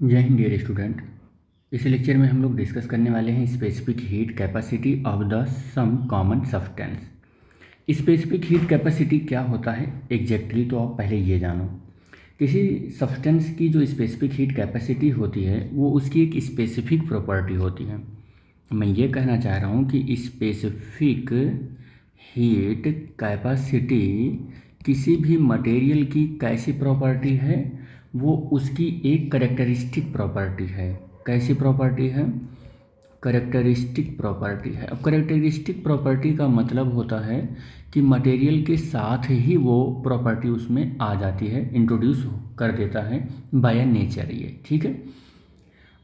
जय हिंद dear student. इस लेक्चर में हम लोग डिस्कस करने वाले हैं specific heat capacity of the some common substance. Specific heat capacity क्या होता है एग्जैक्टली तो आप पहले ये जानो। किसी सब्सटेंस की जो स्पेसिफिक हीट कैपेसिटी होती है वो उसकी एक स्पेसिफिक प्रॉपर्टी होती है। मैं ये कहना चाह रहा हूँ कि स्पेसिफिक हीट कैपेसिटी किसी भी मटेरियल की कैसी प्रॉपर्टी है, वो उसकी एक करेक्टरिस्टिक प्रॉपर्टी है। कैसी प्रॉपर्टी है? करेक्टरिस्टिक प्रॉपर्टी है। अब करेक्टरिस्टिक प्रॉपर्टी का मतलब होता है कि मटेरियल के साथ ही वो प्रॉपर्टी उसमें आ जाती है, इंट्रोड्यूस कर देता है बाय नेचर ये, ठीक है।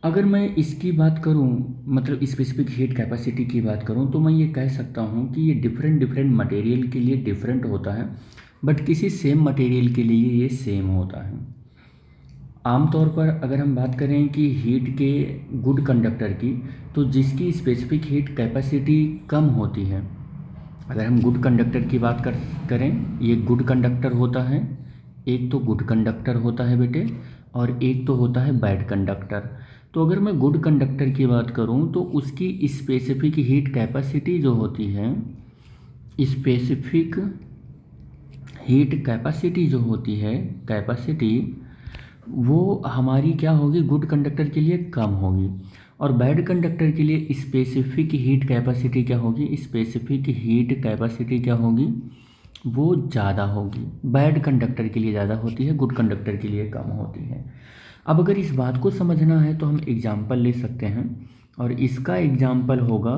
अगर मैं इसकी बात करूं, मतलब स्पेसिफिक हीट कैपेसिटी की बात करूं, तो मैं ये कह सकता हूं कि ये डिफरेंट डिफरेंट मटेरियल के लिए डिफरेंट होता है, बट किसी सेम मटेरियल के लिए ये सेम होता है। आमतौर पर अगर हम बात करें कि हीट के गुड कंडक्टर की, तो जिसकी स्पेसिफिक हीट कैपेसिटी कम होती है, अगर हम गुड कंडक्टर की बात करें, ये गुड कंडक्टर होता है। एक तो गुड कंडक्टर होता है बेटे, और एक तो होता है बैड कंडक्टर। तो अगर मैं गुड कंडक्टर की बात करूं तो उसकी स्पेसिफिक हीट कैपेसिटी जो होती है, स्पेसिफिक हीट कैपेसिटी जो होती है, कैपेसिटी वो हमारी क्या होगी, गुड कंडक्टर के लिए कम होगी। और बैड कंडक्टर के लिए स्पेसिफिक हीट कैपेसिटी क्या होगी, स्पेसिफिक हीट कैपेसिटी क्या होगी, वो ज़्यादा होगी। बैड कंडक्टर के लिए ज़्यादा होती है, गुड कंडक्टर के लिए कम होती है। अब अगर इस बात को समझना है तो हम एग्जाम्पल ले सकते हैं, और इसका एग्जाम्पल होगा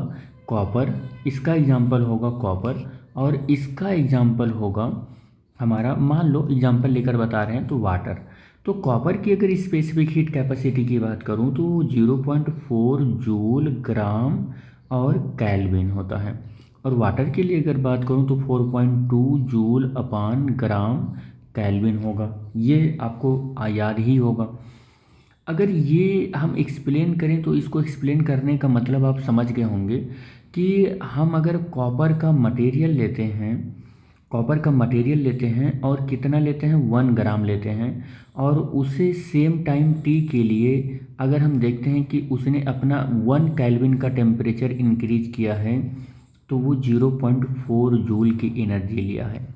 कॉपर, इसका एग्जाम्पल होगा कॉपर, और इसका एग्जाम्पल होगा हमारा, मान लो एग्जाम्पल लेकर बता रहे हैं तो वाटर। तो कॉपर की अगर स्पेसिफिक हीट कैपेसिटी की बात करूं तो 0.4 जूल ग्राम और केल्विन होता है, और वाटर के लिए अगर बात करूं तो 4.2 जूल अपान ग्राम केल्विन होगा। ये आपको याद ही होगा। अगर ये हम एक्सप्लेन करें तो इसको एक्सप्लेन करने का मतलब आप समझ गए होंगे कि हम अगर कॉपर का मटेरियल लेते हैं, कॉपर का मटेरियल लेते हैं और कितना लेते हैं, 1 ग्राम लेते हैं, और उसे सेम टाइम टी के लिए अगर हम देखते हैं कि उसने अपना 1 केल्विन का टेम्परेचर इंक्रीज किया है, तो वो 0.4 जूल की एनर्जी लिया है।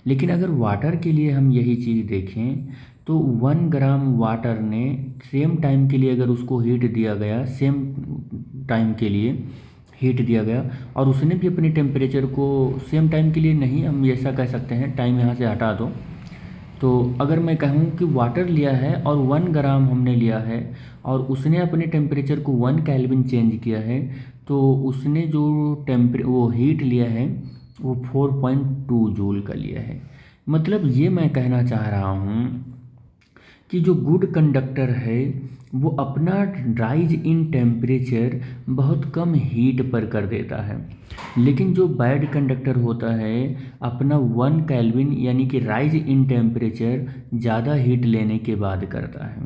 लेकिन अगर वाटर के लिए हम यही चीज़ देखें तो 1 ग्राम वाटर ने सेम टाइम के लिए अगर उसको हीट दिया गया, सेम टाइम के लिए हीट दिया गया, और उसने भी अपने टेम्परेचर को सेम टाइम के लिए नहीं, हम ऐसा कह सकते हैं, टाइम यहाँ से हटा दो, तो अगर मैं कहूँ कि वाटर लिया है और 1 ग्राम हमने लिया है, और उसने अपने टेम्परेचर को 1 केल्विन चेंज किया है, तो उसने जो वो हीट लिया है वो 4.2 जूल का लिया है। मतलब ये मैं कहना चाह रहा हूँ कि जो गुड कंडक्टर है वो अपना राइज इन टेम्परेचर बहुत कम हीट पर कर देता है, लेकिन जो बैड कंडक्टर होता है अपना 1 केल्विन यानी कि राइज इन टेम्परेचर ज़्यादा हीट लेने के बाद करता है।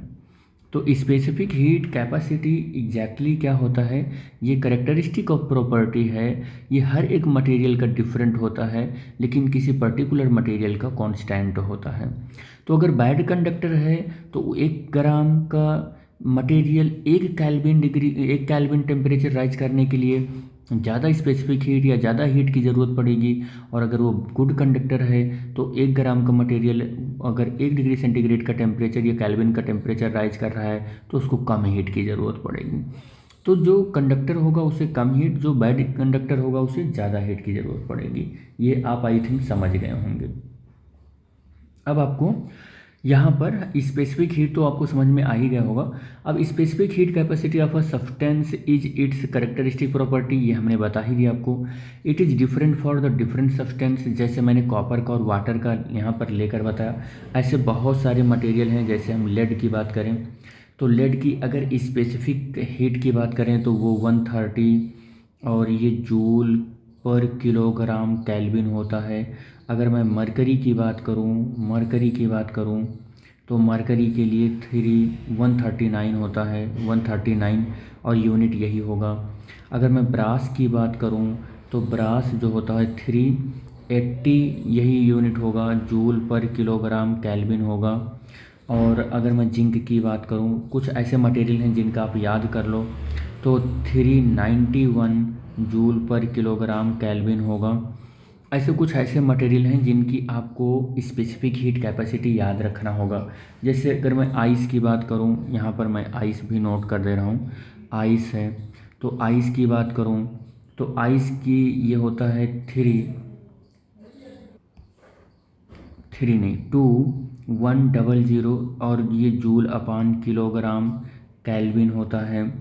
तो स्पेसिफिक हीट कैपेसिटी एग्जैक्टली क्या होता है, ये करेक्टरिस्टिक ऑफ प्रॉपर्टी है। ये हर एक मटेरियल का डिफरेंट होता है, लेकिन किसी पर्टिकुलर मटेरियल का कांस्टेंट होता है। तो अगर बैड कंडक्टर है तो 1 ग्राम का मटेरियल 1 केल्विन टेम्परेचर राइज करने के लिए ज़्यादा स्पेसिफिक हीट या ज़्यादा हीट की ज़रूरत पड़ेगी, और अगर वो गुड कंडक्टर है तो 1 ग्राम का मटेरियल अगर 1 डिग्री सेंटीग्रेड का टेम्परेचर या केल्विन का टेम्परेचर राइज कर रहा है तो उसको कम हीट की ज़रूरत पड़ेगी। तो जो कंडक्टर होगा उसे कम हीट, जो बैड कंडक्टर होगा उसे ज़्यादा हीट की ज़रूरत पड़ेगी। ये आप आई थिंक समझ गए होंगे। अब आपको यहाँ पर स्पेसिफिक हीट तो आपको समझ में आ ही गया होगा। अब specific heat capacity of a substance is it's characteristic property, ये हमने बता ही दिया आपको। It is different for the different substance, जैसे मैंने कॉपर का और वाटर का यहाँ पर लेकर बताया। ऐसे बहुत सारे मटेरियल हैं, जैसे हम लेड की बात करें तो लेड की अगर स्पेसिफिक हीट की बात करें तो वो 130 और ये जूल पर किलोग्राम केल्विन होता है। अगर मैं मरकरी की बात करूं तो मरकरी के लिए 139 होता है, 139 और यूनिट यही होगा। अगर मैं ब्रास की बात करूं तो ब्रास जो होता है 380 यही यूनिट होगा, जूल पर किलोग्राम केल्विन होगा। और अगर मैं जिंक की बात करूं, कुछ ऐसे मटेरियल हैं जिनका आप याद कर लो, तो 391 जूल पर किलोग्राम केल्विन होगा। ऐसे कुछ ऐसे मटेरियल हैं जिनकी आपको स्पेसिफिक हीट कैपेसिटी याद रखना होगा। जैसे अगर मैं आइस की बात करूं, यहाँ पर मैं आइस भी नोट कर दे रहा हूँ, आइस है, तो आइस की बात करूं तो आइस की ये होता है 2100 और ये जूल अपान किलोग्राम केल्विन होता है।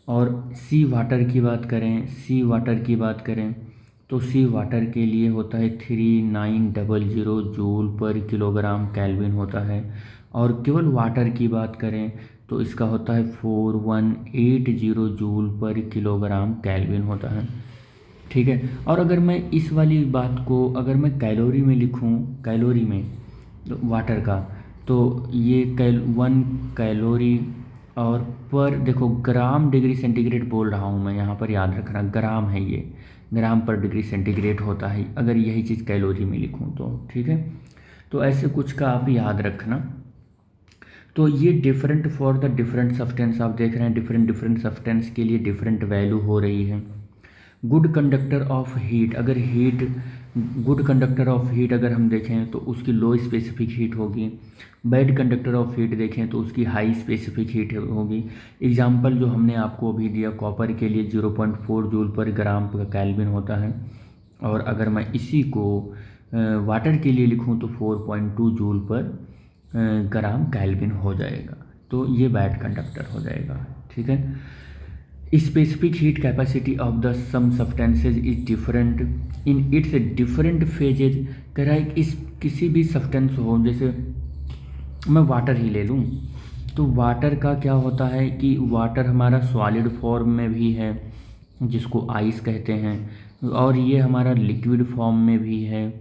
और सी वाटर की बात करें, सी वाटर की बात करें तो सी वाटर के लिए होता है 3900 जूल पर किलोग्राम केल्विन होता है। और केवल वाटर की बात करें तो इसका होता है 4180 जूल पर किलोग्राम केल्विन होता है। ठीक है। और अगर मैं इस वाली बात को अगर मैं कैलोरी में लिखूं, कैलोरी में तो वाटर का, तो ये 1 कैलोरी और पर देखो ग्राम डिग्री सेंटीग्रेड बोल रहा हूँ मैं, यहाँ पर याद रखना ग्राम है, ये ग्राम पर डिग्री सेंटीग्रेड होता है अगर यही चीज़ कैलोरी में लिखूँ तो। ठीक है। तो ऐसे कुछ का आप याद रखना। तो ये different for the different substance आप देख रहे हैं, डिफरेंट डिफरेंट सब्सटेंस के लिए डिफरेंट वैल्यू हो रही है। गुड कंडक्टर ऑफ हीट, अगर heat good conductor of heat अगर हम देखें तो उसकी लो स्पेसिफिक हीट होगी। बैड कंडक्टर ऑफ हीट देखें तो उसकी हाई स्पेसिफिक हीट होगी। एग्जाम्पल जो हमने आपको अभी दिया, कॉपर के लिए 0.4 जूल पर ग्राम का केल्विन होता है। और अगर मैं इसी को वाटर के लिए लिखूं तो 4.2 जूल पर ग्राम केल्विन हो जाएगा। तो ये बैड कंडक्टर हो जाएगा। ठीक है। Specific heat capacity of the some substances is different in its different phases. कह रहा है कि इस किसी भी सब्सटेंस हो, जैसे मैं वाटर ही ले लूँ तो वाटर का क्या होता है कि वाटर हमारा सॉलिड फॉर्म में भी है जिसको आइस कहते हैं, और ये हमारा लिक्विड फॉर्म में भी है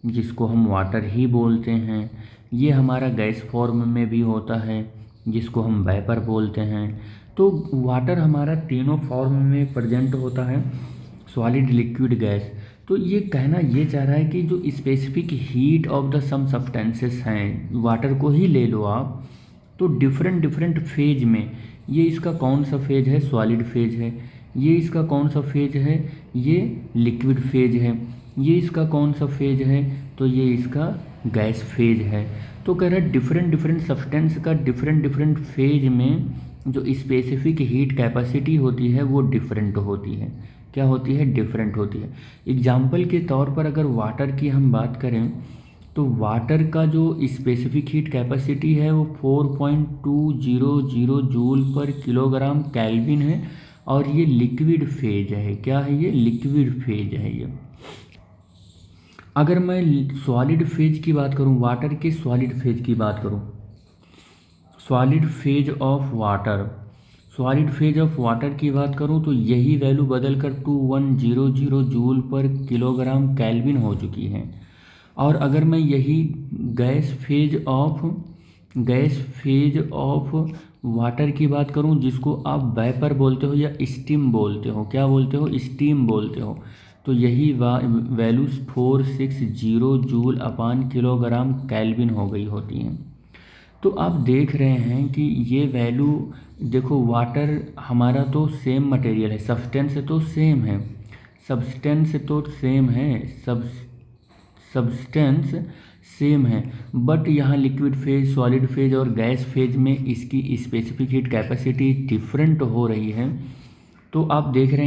जिसको हम वाटर ही बोलते हैं। ये हमारा गैस फॉर्म में भी होता है जिसको हम वेपर बोलते हैं। तो वाटर हमारा तीनों फॉर्म में प्रेजेंट होता है, सॉलिड लिक्विड गैस। तो ये कहना ये चाह रहा है कि जो specific heat of the some substances हैं, वाटर को ही ले लो आप, तो डिफरेंट डिफरेंट फेज में, ये इसका कौन सा फेज है, सॉलिड फेज है, ये इसका कौन सा फेज है, ये लिक्विड फेज है, ये इसका कौन सा फेज है, तो ये इसका गैस फेज है। तो कह रहा है डिफरेंट डिफरेंट सब्सटेंस का डिफरेंट डिफरेंट फेज में जो स्पेसिफिक हीट कैपेसिटी होती है वो डिफरेंट होती है। क्या होती है, डिफरेंट होती है। एग्जाम्पल के तौर पर अगर वाटर की हम बात करें तो वाटर का जो स्पेसिफिक हीट कैपेसिटी है वो 4.200 जूल पर किलोग्राम केल्विन है। और ये लिक्विड फेज है। क्या है ये, लिक्विड फेज है ये। अगर मैं सॉलिड फेज की बात करूं, वाटर के सॉलिड फेज की बात करूं, solid phase of water, solid phase of water की बात करूं तो यही वैल्यू बदल कर 2100 जूल पर किलोग्राम केल्विन हो चुकी है। और अगर मैं यही गैस फेज ऑफ वाटर की बात करूं जिसको आप वेपर बोलते हो या स्टीम बोलते हो, क्या बोलते हो, स्टीम बोलते हो, तो यही वैल्यू 460 जूल अपान किलोग्राम केल्विन हो गई होती हैं। तो आप देख रहे हैं कि ये वैल्यू देखो, वाटर हमारा तो सेम मटेरियल है, सब्सटेंस तो सेम है, सब्सटेंस तो सेम है, सब्सटेंस सेम है, बट यहाँ लिक्विड फेज, सॉलिड फेज और गैस फेज में इसकी स्पेसिफिक हीट कैपेसिटी डिफरेंट हो रही है। तो आप देख रहे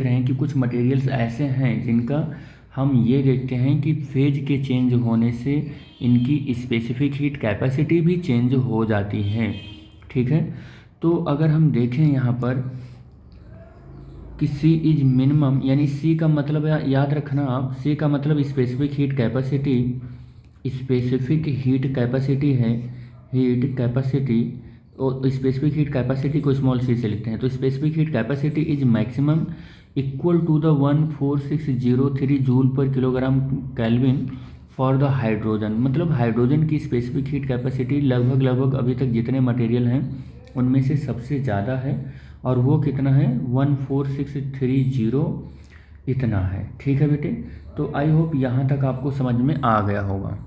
हैं कि कुछ मटेरियल्स ऐसे हैं जिनका हम ये देखते हैं कि फेज के चेंज होने से इनकी स्पेसिफिक हीट कैपेसिटी भी चेंज हो जाती है। ठीक है। तो अगर हम देखें यहाँ पर कि C इज मिनिमम, यानी C का मतलब याद रखना आप, C का मतलब specific heat capacity, specific heat capacity है, हीट कैपेसिटी, और स्पेसिफिक हीट कैपेसिटी को स्मॉल c से लिखते हैं। तो specific heat capacity is maximum equal to the 14603 joule per kilogram kelvin for the hydrogen. मतलब हाइड्रोजन की स्पेसिफिक हीट कैपेसिटी लगभग अभी तक जितने मटेरियल हैं उनमें से सबसे ज़्यादा है, और वो कितना है, 14630 इतना है। ठीक है बेटे। तो आई होप यहाँ तक आपको समझ में आ गया होगा।